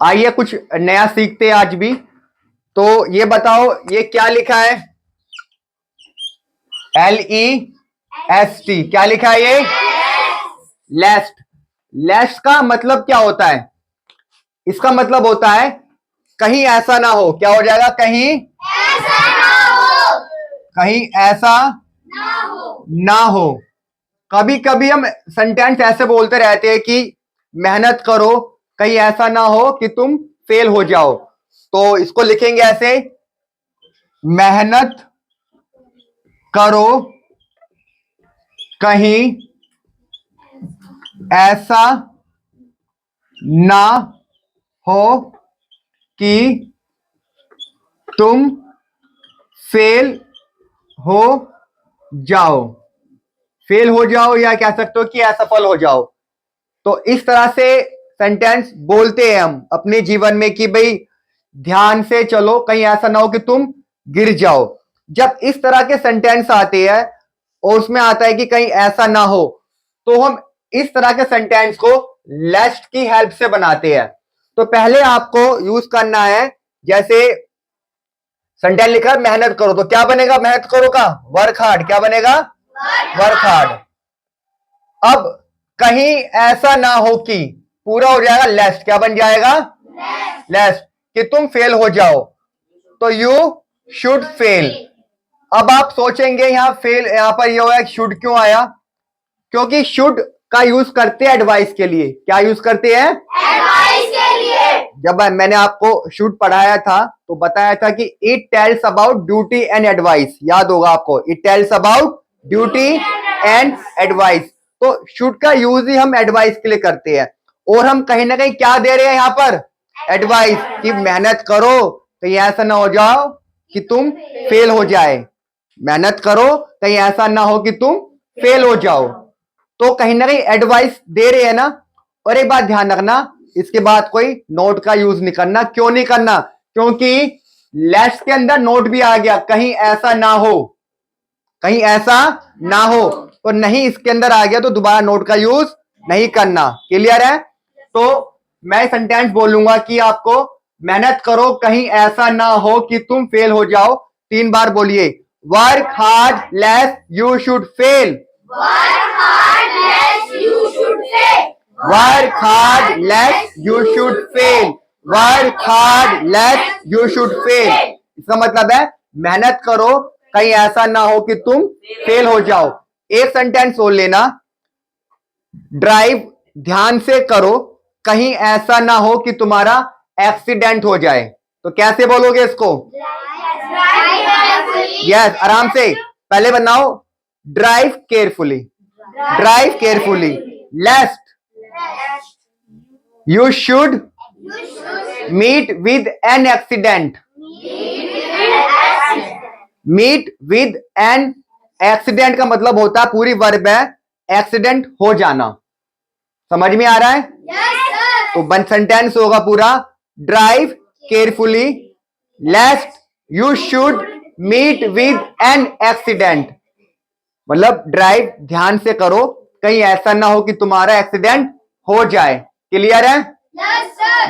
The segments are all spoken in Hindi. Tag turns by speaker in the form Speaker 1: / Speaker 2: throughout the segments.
Speaker 1: आइए कुछ नया सीखते हैं आज भी। तो ये बताओ, ये क्या लिखा है? LEST। क्या लिखा है ये? लेस्ट। लेस्ट का मतलब क्या होता है? इसका मतलब होता है कहीं ऐसा ना हो। क्या हो जाएगा? कहीं
Speaker 2: ऐसा ना हो।
Speaker 1: कहीं ऐसा ना हो। कभी कभी हम सेंटेंस ऐसे बोलते रहते हैं कि मेहनत करो, कहीं ऐसा ना हो कि तुम फेल हो जाओ। तो इसको लिखेंगे ऐसे, मेहनत करो, कहीं ऐसा ना हो कि तुम फेल हो जाओ। फेल हो जाओ या कह सकते हो कि असफल हो जाओ। तो इस तरह से सेंटेंस बोलते हैं हम अपने जीवन में कि भाई ध्यान से चलो, कहीं ऐसा ना हो कि तुम गिर जाओ। जब इस तरह के सेंटेंस आते हैं और उसमें आता है कि कहीं ऐसा ना हो, तो हम इस तरह के सेंटेंस को लेस्ट की हेल्प से बनाते हैं। तो पहले आपको यूज करना है, जैसे सेंटेंस लिखा मेहनत करो, तो क्या बनेगा मेहनत करो का? Work hard. क्या बनेगा? Work hard. अब कहीं ऐसा ना हो कि, पूरा हो जाएगा लेस्ट। क्या बन जाएगा? लेस्ट। कि तुम फेल हो जाओ, तो यू शुड फेल। अब आप सोचेंगे यहां फेल, यहां पर ये होगा शुड क्यों आया? क्योंकि शुड का यूज करते हैं एडवाइस के लिए। क्या यूज करते हैं?
Speaker 2: एडवाइस के लिए।
Speaker 1: जब मैंने आपको शुड पढ़ाया था तो बताया था कि it tells about duty and advice. याद होगा आपको, it tells about duty and advice. तो शुड का यूज ही हम एडवाइस के लिए करते हैं। और हम कहीं ना कहीं क्या दे रहे हैं यहां पर? एडवाइस। कि मेहनत करो, कहीं ऐसा ना हो जाओ कि तुम फेल हो जाए। मेहनत करो, कहीं ऐसा ना हो कि तुम फेल हो जाओ। तो कहीं ना कहीं एडवाइस दे रहे हैं ना। और एक बात ध्यान रखना, इसके बाद कोई नोट का यूज नहीं करना। क्यों नहीं करना? क्योंकि लेट्स के अंदर नोट भी आ गया, कहीं ऐसा ना हो। कहीं ऐसा ना हो, तो नहीं इसके अंदर आ गया तो दोबारा नोट का यूज नहीं करना। क्लियर है? तो मैं सेंटेंस बोलूंगा कि आपको मेहनत करो, कहीं ऐसा ना हो कि तुम फेल हो जाओ। 3 बार बोलिए। Work hard lest you should fail.
Speaker 2: Work hard lest you should fail.
Speaker 1: Work hard lest you should fail. Work hard lest you should fail. इसका मतलब है मेहनत करो, कहीं ऐसा ना हो कि तुम फेल हो जाओ। एक सेंटेंस बोल लेना, ड्राइव ध्यान से करो, कहीं ऐसा ना हो कि तुम्हारा एक्सीडेंट हो जाए। तो कैसे बोलोगे इसको? यस, आराम से पहले बनाओ। Drive carefully. Drive carefully. Lest you should meet with an accident. Meet with an accident का मतलब होता है, पूरी वर्ब है, एक्सीडेंट हो जाना। समझ में आ रहा है? तो वन सेंटेंस होगा पूरा, drive carefully lest you should meet with an accident. मतलब ड्राइव ध्यान से करो, कहीं ऐसा ना हो कि तुम्हारा एक्सीडेंट हो जाए। क्लियर है?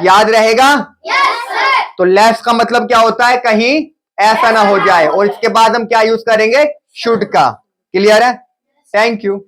Speaker 1: याद रहेगा? तो लेस्ट का मतलब क्या होता है? कहीं ऐसा ना हो जाए। और इसके बाद हम क्या यूज करेंगे? शुड का। क्लियर है? Thank you.